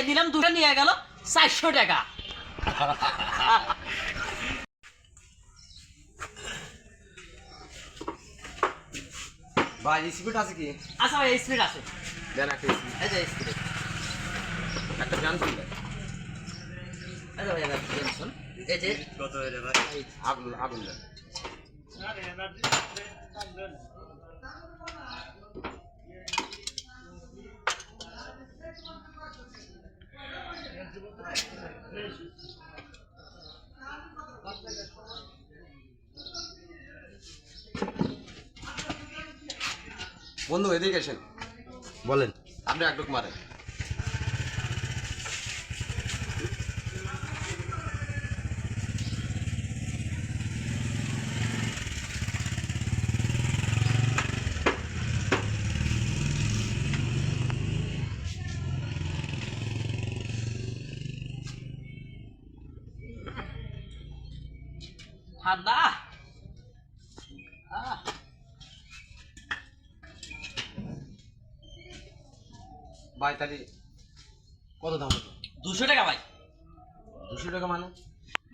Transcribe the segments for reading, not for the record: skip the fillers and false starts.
দিলাম 2টা নিয়ে গেল 400 টাকা। ভাই স্পিড আছে কি? আচ্ছা ভাই স্পিড আছে, দেন একটা স্পিড, এই যে স্পিড, একটা ফ্যান দিন। এই যে ভাই টেনশন, এই যে কত হইরে ভাই? আগুন আগুন দেন। বন্ধু এদিকে আসেন। বলেন। আপনি একটু মারেন। ঠান্ডা। ভাই তাহলে কত দাম হতো? 200 টাকা ভাই। 200 টাকা মানে?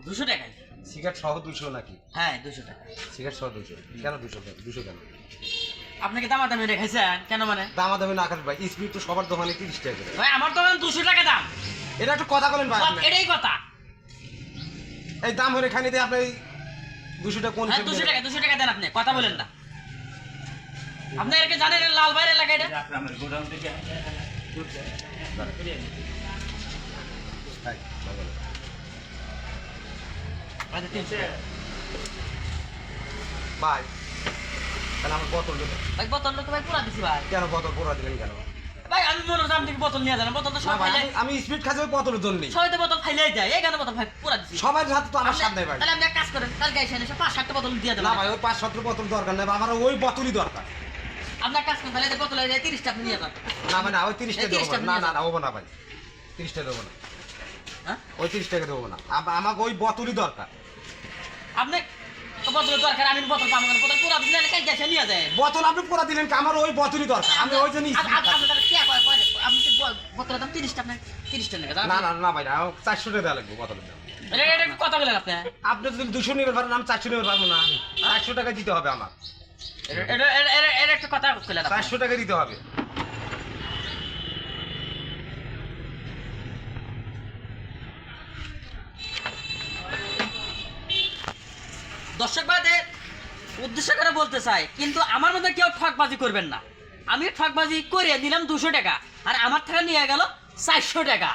200 টাকাই। সিগারেট সহ 200 নাকি? হ্যাঁ 200 টাকা। সিগারেট সহ 200 কেন? 200 কেন? আপনাকে দামাদামি রেখেছেন কেন মানে? দামাদামি না খাবেন ভাই, স্পিড তো সবার দোকানে 30 টাকা করে। ভাই আমার তো 200 টাকা দাম। এটা একটু কথা বলেন ভাই আপনি। এটাই কথা। এই দাম হলে খানিতে আপনি 200 টাকা কোন? হ্যাঁ 200 টাকা দেন, আপনি কথা বলেন না। আপনি এর কি জানেন লালবাইর এলাকা এটা? আমার গোডাউন থেকে ভাই ভালো। আচ্ছা 300 ভাই তাহলে আমার বোতল দেবেন। ভাই বোতলটা তো ভাই পুরা দিছি ভাই। কেন বোতল পোড়া দিলেন কেন? ভাই আমি মনে হচ্ছে আপনি বোতল নিয়ে যান, বোতল তো না সব ভাই, ফাইলে, আমি স্পিড খাচ্ছি ওই বোতলের জন্যই। সবাই তো বোতল ফাইলেই যায়, এই কেন বোতল ভাই পুরা দিছি। সবার হাতে তো আমার আপনি- সাথে ভাই। তাহলে আপনি এক কাজ করেন, কালকে এসে 5-7টা বোতল দিয়ে দেবেন। না ভাই ওই 5-7 বোতল দরকার নেই, আমার ওই বোতলই দরকার। আপনি এক কাজ করেন, তাহলে বোতল 30টা আপনি নিয়ে যান। না ভাই না, ওই 30 টাকা এই দেবো 30 টা না। না নিয়ে না না হবো না ভাই, 30 টাকা দেবো না। হ্যাঁ ওই 30 টাকা দেবো না, আমাকে ওই বোতলই দরকার। আপনি তো বোতল দরকার, আমি বোতল পাবো না, বোতল পুরা দিলে কালকে এসে নিয়ে যায়। বোতল আপনি পোড়া দিলেন কি? আমার ওই বোতলই দরকার, আমি ওই জন্য আপনি তাহলে কি কয় আপনি বোতলের দাম 30টা, আপনি 30টা নেবেন। না না না ভাই না, 400 টাকা দেওয়া লাগবে বোতলের দাম। এটা একটু কথা বলেন আপনি। আপনি যদি 200 নেবেন পারেন, আমি 400 নেবেন পারবো না। 400 টাকা দিতে হবে আমার, এটা একটু কথা বলেন আপনি। 400 টাকা দিতে হবে। দর্শক ভাইদের উদ্দেশ্য করে বলতে চাই, কিন্তু আমার মধ্যে কেউ ঠকবাজি করবেন না। আমি ঠকবাজি করে দিলাম 200 টাকা, আর আমার থেকে নিয়ে গেল 400 টাকা।